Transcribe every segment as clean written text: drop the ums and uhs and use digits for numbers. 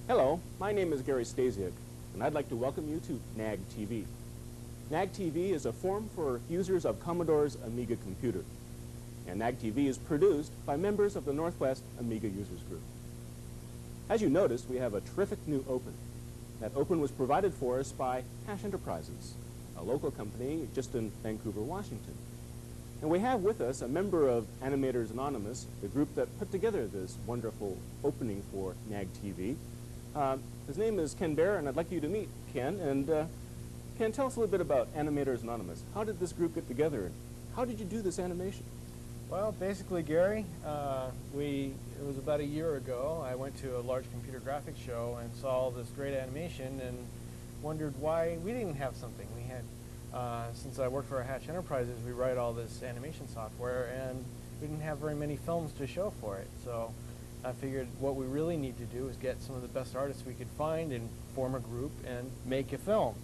Hello, my name is Gary Stasiak, and I'd like to welcome you to NAG TV. NAG TV is a forum for users of Commodore's Amiga computer, and NAG TV is produced by members of the Northwest Amiga Users Group. As you noticed, we have a terrific new open. That open was provided for us by Hash Enterprises, a local company just in Vancouver, Washington. And we have with us a member of Animators Anonymous, the group that put together this wonderful opening for NAG TV. His name is Ken Baer, and I'd like you to meet Ken. And Ken, tell us a little bit about Animators Anonymous. How did this group get together, and how did you do this animation? Well, basically, Gary, it was about a year ago. I went to a large computer graphics show and saw this great animation and wondered why we didn't have something. We had, since I work for Hash Enterprises, we write all this animation software, and we didn't have very many films to show for it. So I figured what we really need to do is get some of the best artists we could find and form a group and make a film.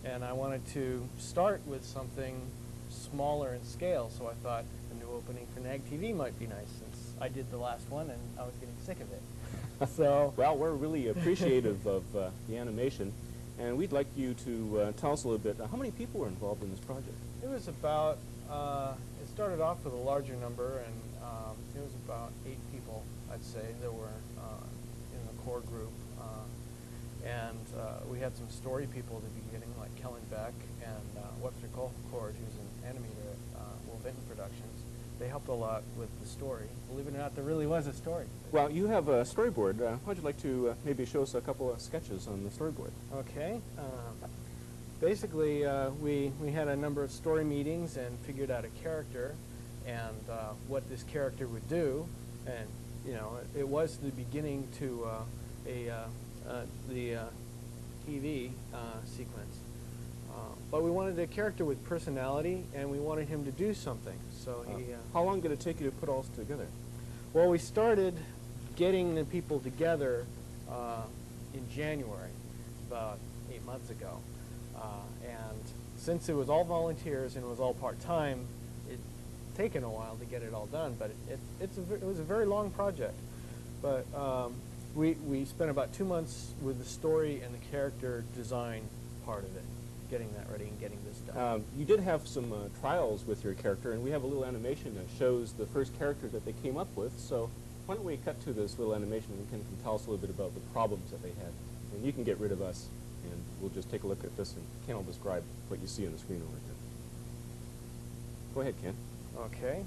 And I wanted to start with something smaller in scale, so I thought a new opening for NAG TV might be nice, since I did the last one and I was getting sick of it. So, well, we're really appreciative of the animation, and we'd like you to tell us a little bit, how many people were involved in this project? it was about, it started off with a larger number, and it was about 8 people, I'd say, that were in the core group. And we had some story people at the beginning, like Ken Baer and Webster Colcord, who's an animator at Will Vinton Productions. They helped a lot with the story. Believe it or not, there really was a story. Well, you have a storyboard. How'd you like to maybe show us a couple of sketches on the storyboard? Okay. Basically, we had a number of story meetings and figured out a character and what this character would do. And, you know, it was the beginning to the TV sequence. But we wanted a character with personality, and we wanted him to do something. So he. How long did it take you to put all this together? Well, we started getting the people together in January, about 8 months ago. And since it was all volunteers and it was all part-time, it's taken a while to get it all done. But it was a very long project. But we spent about 2 months with the story and the character design part of it, getting that ready and getting this done. You did have some trials with your character, and we have a little animation that shows the first character that they came up with. So why don't we cut to this little animation, and Ken can tell us a little bit about the problems that they had. And you can get rid of us, and we'll just take a look at this, and Ken will describe what you see on the screen over there. Go ahead, Ken. Okay.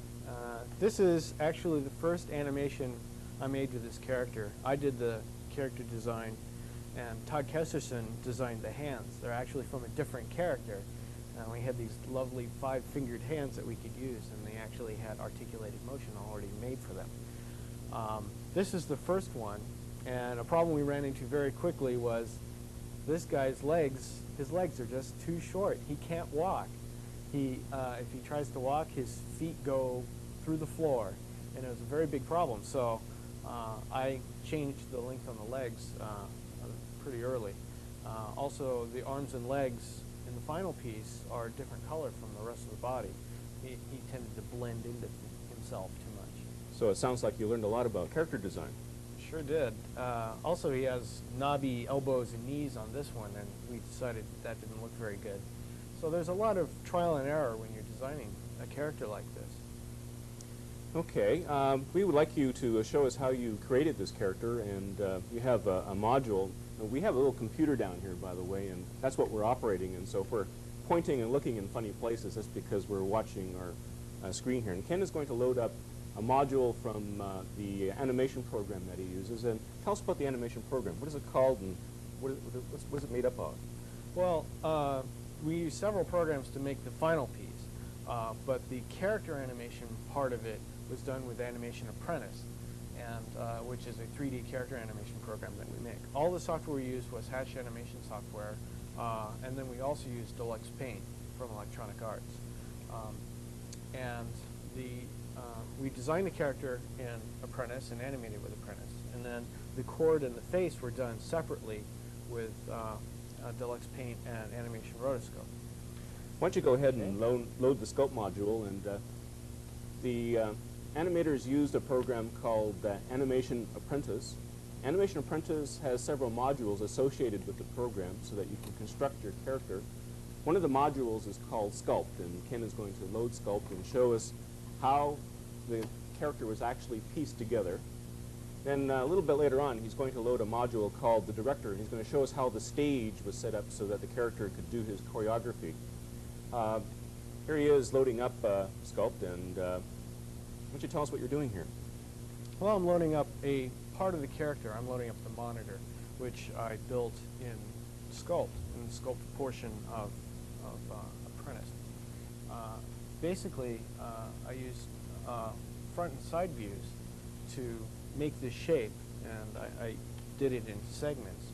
This is actually the first animation I made with this character. I did the character design, and Todd Kesterson designed the hands. They're actually from a different character. We had these lovely 5-fingered hands that we could use, and they actually had articulated motion already made for them. This is the first one, and a problem we ran into very quickly was this guy's legs, his legs are just too short. He can't walk. If he tries to walk, his feet go through the floor, and it was a very big problem. So I changed the length on the legs pretty early. Also, the arms and legs in the final piece are a different color from the rest of the body. He tended to blend into himself too much. So it sounds like you learned a lot about character design. Sure did. Also, he has knobby elbows and knees on this one, and we decided that didn't look very good. So there's a lot of trial and error when you're designing a character like this. Okay, we would like you to show us how you created this character, and you have a module. We have a little computer down here, by the way, and that's what we're operating in. So if we're pointing and looking in funny places, that's because we're watching our screen here. And Ken is going to load up a module from the animation program that he uses. And tell us about the animation program. What is it called, and what is it made up of? Well, we use several programs to make the final piece, but the character animation part of it was done with Animation Apprentice, and which is a 3D character animation program that we make. All the software we used was Hash animation software, and then we also used Deluxe Paint from Electronic Arts. And we designed the character in Apprentice and animated with Apprentice, and then the cord and the face were done separately with Deluxe Paint and Animation Rotoscope. Why don't you go ahead and load the scope module, and the animators used a program called Animation Apprentice, Animation Apprentice has several modules associated with the program so that you can construct your character. One of the modules is called Sculpt, and Ken is going to load Sculpt and show us how the character was actually pieced together. Then a little bit later on, he's going to load a module called the Director, and he's going to show us how the stage was set up so that the character could do his choreography. Here he is loading up Sculpt, and why don't you tell us what you're doing here? Well, I'm loading up a part of the character. I'm loading up the monitor, which I built in Sculpt, in the Sculpt portion of Apprentice. Basically, I used front and side views to make this shape, and I did it in segments.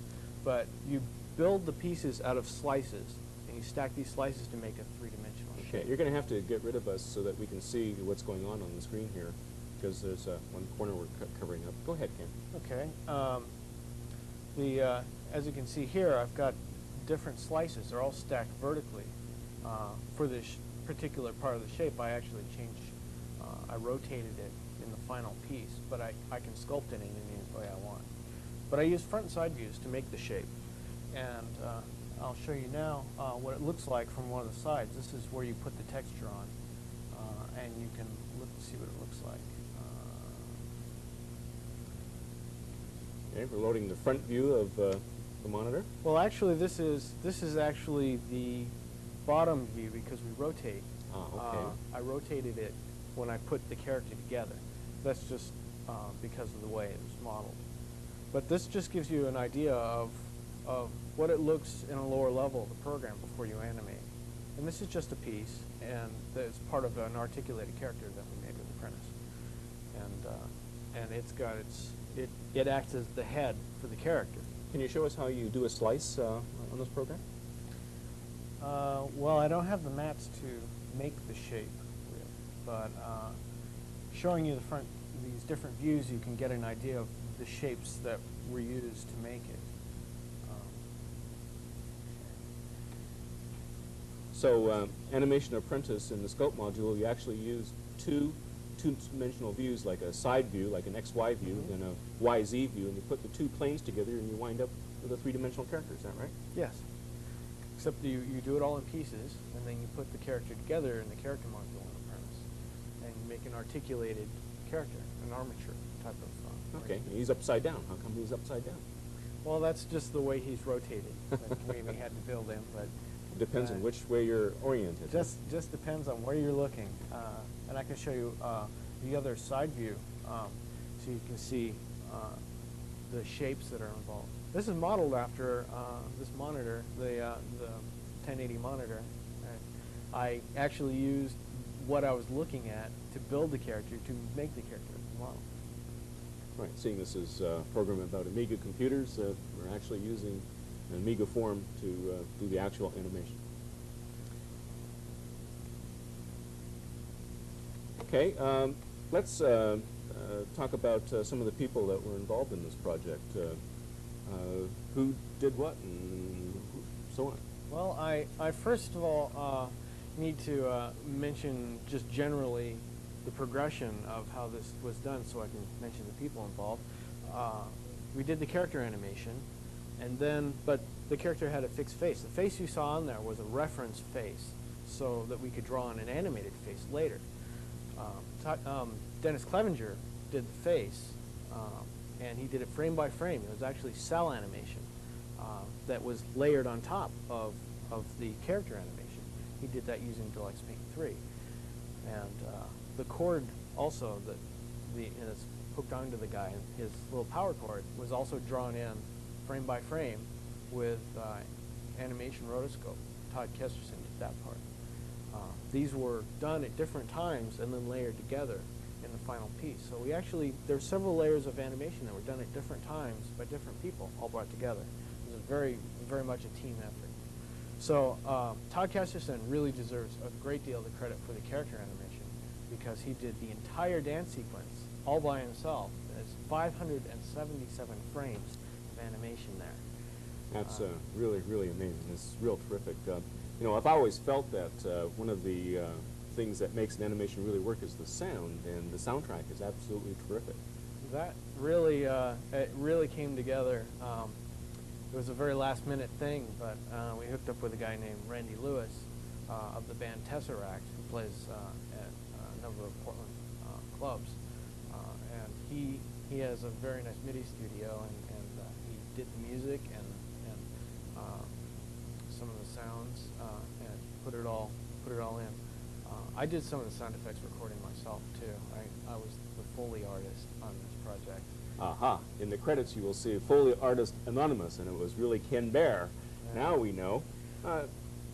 But you build the pieces out of slices, and you stack these slices to make a three-dimensional shape. You're going to have to get rid of us so that we can see what's going on the screen here, because there's one corner we're covering up. Go ahead, Ken. Okay. As you can see here, I've got different slices. They're all stacked vertically. For this particular part of the shape, I actually changed, I rotated it in the final piece, but I can sculpt it in any way I want. But I use front and side views to make the shape. And I'll show you now what it looks like from one of the sides. This is where you put the texture on, and you can look to see what it looks like. Okay, we're loading the front view of the monitor. Well, actually, this is actually the bottom view because we rotate. Okay. I rotated it when I put the character together. That's just because of the way it was modeled. But this just gives you an idea of what it looks in a lower level of the program before you animate. And this is just a piece, and it's part of an articulated character that we made with Apprentice. And it's got it acts as the head for the character. Can you show us how you do a slice on this program? Well, I don't have the mats to make the shape, really, but showing you these different views, you can get an idea of the shapes that were used to make it. So Animation Apprentice in the Scope module, you actually use two-dimensional views, like a side view, like an XY view, and a YZ view, and you put the two planes together and you wind up with a three-dimensional character. Is that right? Yes. Except you do it all in pieces, and then you put the character together in the character module in Apprentice, and you make an articulated character, an armature type of. Okay, and he's upside down. How come he's upside down? Well, that's just the way he's rotated. That we had to build him, but depends on which way you're oriented. Just depends on where you're looking, and I can show you the other side view, so you can see the shapes that are involved. This is modeled after this monitor, the 1080 monitor. I actually used what I was looking at to build the character, to make the character model. Right, seeing this is a program about Amiga computers, we're actually using an Amiga form to do the actual animation. Okay, let's talk about some of the people that were involved in this project. Who did what and so on? Well, I first of all need to mention just generally the progression of how this was done so I can mention the people involved. We did the character animation, and then, but the character had a fixed face. The face you saw on there was a reference face so that we could draw on an animated face later. Dennis Clevenger did the face, and he did it frame by frame. It was actually cell animation that was layered on top of the character animation. He did that using Deluxe Paint 3. And the cord also, it's hooked onto the guy, and his little power cord was also drawn in frame by frame with animation rotoscope. Todd Kesterson did that part. These were done at different times and then layered together in the final piece. So we actually, there's several layers of animation that were done at different times by different people, all brought together. It was very, very much a team effort. So Todd Kesterson really deserves a great deal of the credit for the character animation because he did the entire dance sequence all by himself. There's 577 frames of animation there. That's really, really amazing. It's real terrific. You know, I've always felt that one of the things that makes an animation really work is the sound, and the soundtrack is absolutely terrific. That really, it really came together. It was a very last-minute thing, but we hooked up with a guy named Randy Lewis of the band Tesseract, who plays at a number of Portland clubs. And he has a very nice MIDI studio, and he did the music and some of the sounds and put it all in. I did some of the sound effects recording myself too. I was the Foley artist on this project. Aha. In the credits you will see Foley Artist Anonymous, and it was really Ken Baer. Yeah. Now we know.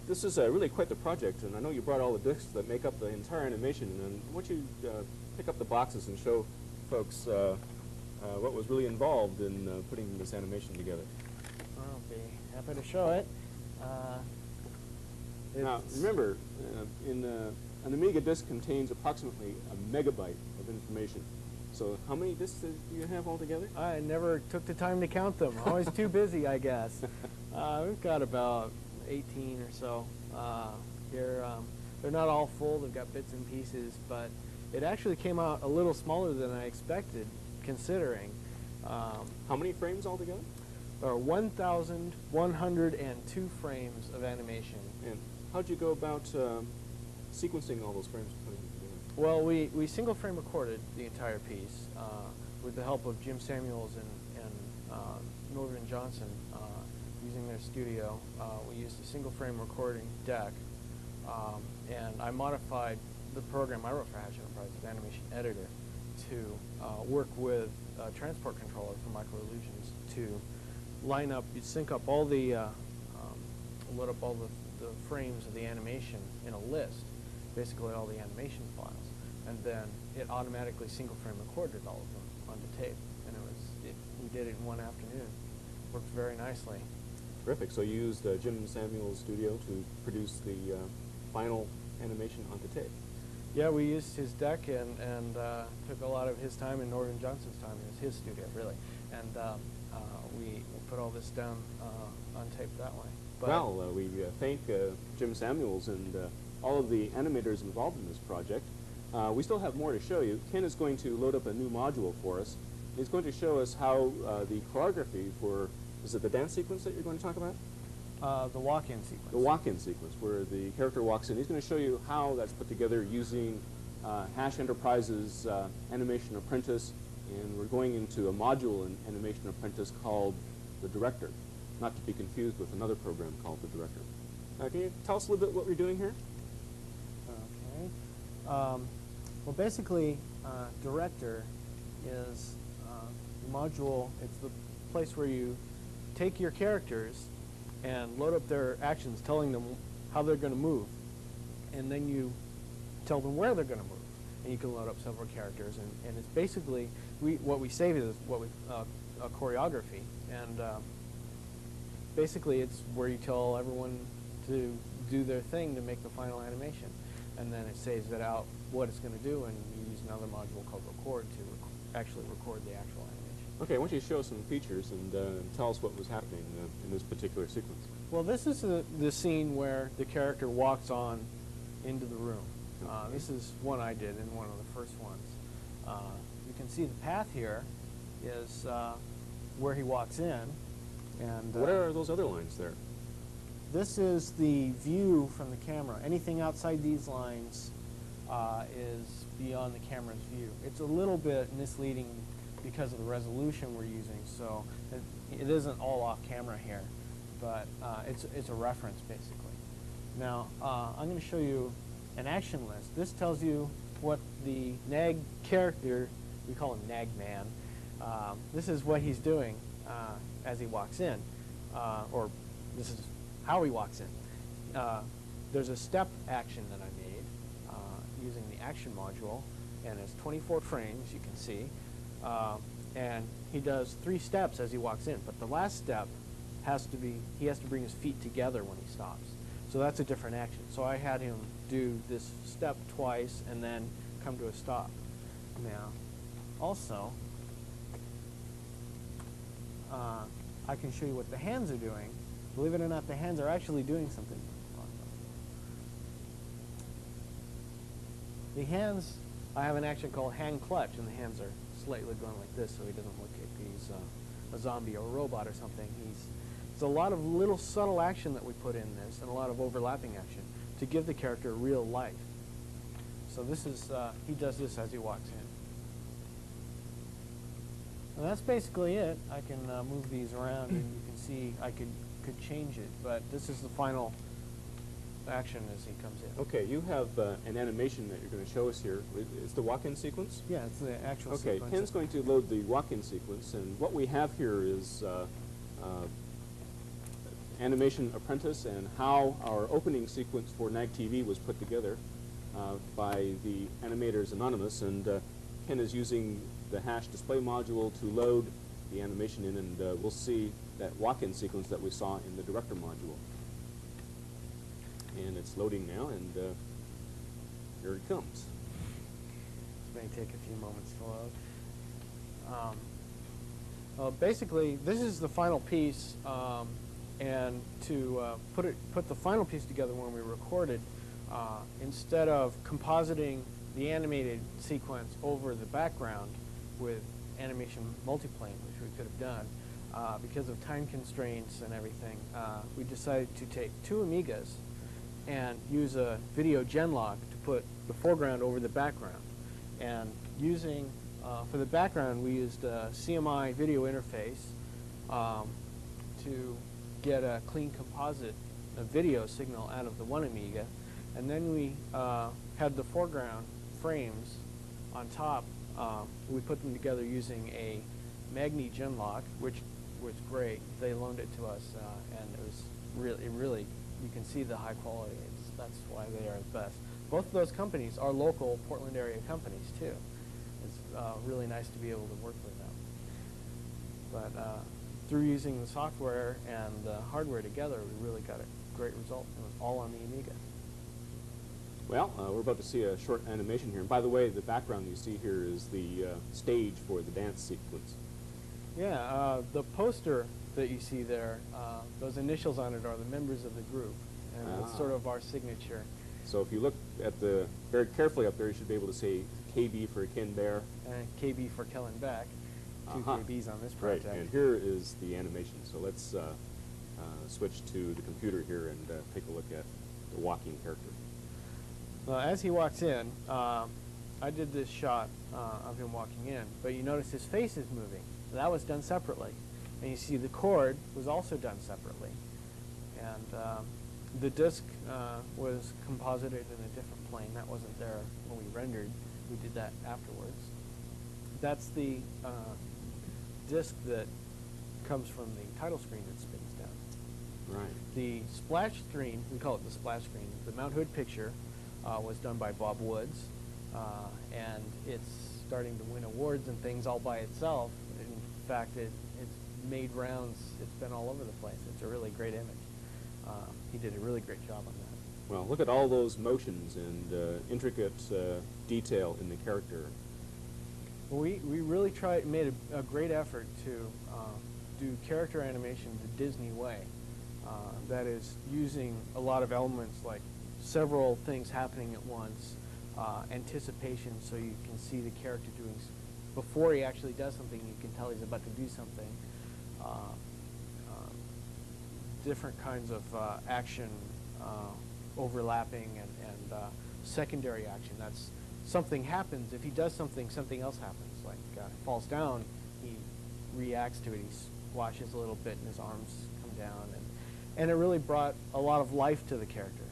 This is really quite the project, and I know you brought all the discs that make up the entire animation, and I want you to pick up the boxes and show folks what was really involved in putting this animation together. I'll be happy to show it. Now, remember, an Amiga disk contains approximately a megabyte of information. So how many disks do you have altogether? I never took the time to count them. Always too busy, I guess. We've got about 18 or so here. They're not all full. They've got bits and pieces, but it actually came out a little smaller than I expected, considering. How many frames altogether? There are 1,102 frames of animation. And how'd you go about sequencing all those frames and putting them together? Well, we single frame recorded the entire piece with the help of Jim Samuels and Northern Johnson using their studio. We used a single frame recording deck, and I modified the program I wrote for Hatch Enterprises, Animation Editor, to work with a transport controller for Micro Illusions to line up, you sync up all the, load up all the frames of the animation in a list, basically all the animation files, and then it automatically single frame recorded all of them onto tape, and we did it in one afternoon. Worked very nicely. Terrific. So you used Jim Samuel's studio to produce the final animation onto tape. Yeah, we used his deck and took a lot of his time and Northern Johnson's time. It was his studio, really, and we put all this down on tape that way. But well, we thank Jim Samuels and all of the animators involved in this project. We still have more to show you. Ken is going to load up a new module for us. He's going to show us how the choreography for, is it the dance sequence that you're going to talk about? the walk-in sequence. The walk-in sequence, where the character walks in. He's going to show you how that's put together using Hash Enterprises Animation Apprentice, and we're going into a module in Animation Apprentice called the Director, not to be confused with another program called the Director. Can you tell us a little bit what we're doing here? Okay. Well, basically, Director is the module. It's the place where you take your characters and load up their actions, telling them how they're going to move, and then you tell them where they're going to move. And you can load up several characters, and it's basically what we save is what we a choreography, and basically it's where you tell everyone to do their thing to make the final animation, and then it saves it out what it's going to do, and you use another module called Record to actually record the actual animation. Okay, I want you to show us some features and tell us what was happening in this particular sequence. Well, this is the scene where the character walks on into the room. This is one I did in one of the first ones. You can see the path here is where he walks in. And what are those other lines there? This is the view from the camera. Anything outside these lines is beyond the camera's view. It's a little bit misleading because of the resolution we're using, so it isn't all off camera here, but it's a reference basically. Now I'm going to show you an action list. This tells you what the NAG character, we call him NAG Man, this is what he's doing as he walks in, or this is how he walks in. There's a step action that I made using the action module, and it's 24 frames, you can see, and he does 3 steps as he walks in, but the last step has to be, he has to bring his feet together when he stops. So that's a different action. So I had him do this step twice and then come to a stop. Now, also, I can show you what the hands are doing. Believe it or not, the hands are actually doing something. The hands, I have an action called hand clutch, and the hands are slightly going like this so he doesn't look like he's a zombie or a robot or something. There's a lot of little subtle action that we put in this and a lot of overlapping action to give the character real life. So this is, he does this as he walks in. And that's basically it. I can move these around and you can see I could change it, but this is the final action as he comes in. Okay, you have an animation that you're going to show us here. It's the walk-in sequence? Yeah, it's the actual okay, sequence. Ken's going to load the walk-in sequence, and what we have here is animation Apprentice and how our opening sequence for NAG TV was put together by the animators Anonymous, and Ken is using the hash display module to load the animation in, and we'll see that walk-in sequence that we saw in the director module. And it's loading now, and here it comes. This may take a few moments to load. Well, basically, this is the final piece, and to put the final piece together when we recorded, instead of compositing the animated sequence over the background with animation multiplane, which we could have done, because of time constraints and everything, we decided to take two Amigas and use a video genlog to put the foreground over the background. And using, for the background, we used a CMI video interface to get a clean composite video signal out of the one Amiga. And then we had the foreground frames on top. We put them together using a Magni genlog, which was great. They loaned it to us, and it was really, you can see the high quality. That's why they are the best. Both of those companies are local Portland area companies too. It's really nice to be able to work with them. But through using the software and the hardware together, we really got a great result. It was all on the Amiga. Well, we're about to see a short animation here. And by the way, the background you see here is the stage for the dance sequence. Yeah, the poster that you see there, those initials on it are the members of the group. And it's sort of our signature. So if you look at the very carefully up there, you should be able to say KB for Ken Baer. And KB for Kellen Beck. Two KBs on this project. Right, and here is the animation. So let's switch to the computer here and take a look at the walking character. As he walks in, I did this shot of him walking in, but you notice his face is moving. That was done separately. And you see the cord was also done separately. And the disc was composited in a different plane. That wasn't there when we rendered. We did that afterwards. That's the disc that comes from the title screen that spins down. Right. The splash screen, we call it the splash screen, the Mount Hood picture was done by Bob Woods, and it's starting to win awards and things all by itself. In fact, it's made rounds. It's been all over the place. It's a really great image. He did a really great job on that. Well, look at all those motions and intricate detail in the character. Well, we really made a great effort to do character animation the Disney way. That is, using a lot of elements like several things happening at once, anticipation, so you can see the character doing, before he actually does something, you can tell he's about to do something. Different kinds of action overlapping and secondary action. That's something happens. If he does something, something else happens. Like falls down, he reacts to it. He squashes a little bit and his arms come down. And it really brought a lot of life to the character.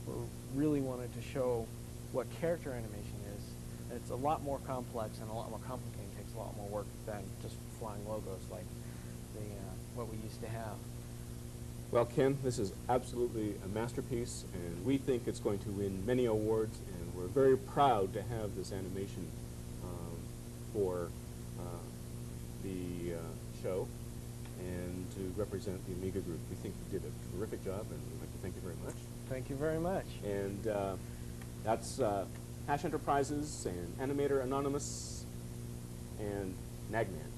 We really wanted to show what character animation is. And it's a lot more complex and a lot more complicated. It takes a lot more work than just flying logos like what we used to have. Well, Ken, this is absolutely a masterpiece, and we think it's going to win many awards, and we're very proud to have this animation for the show and to represent the Amiga Group. We think you did a terrific job, and we'd like to thank you very much. Thank you very much. And that's Hash Enterprises and Animator Anonymous and Nagman.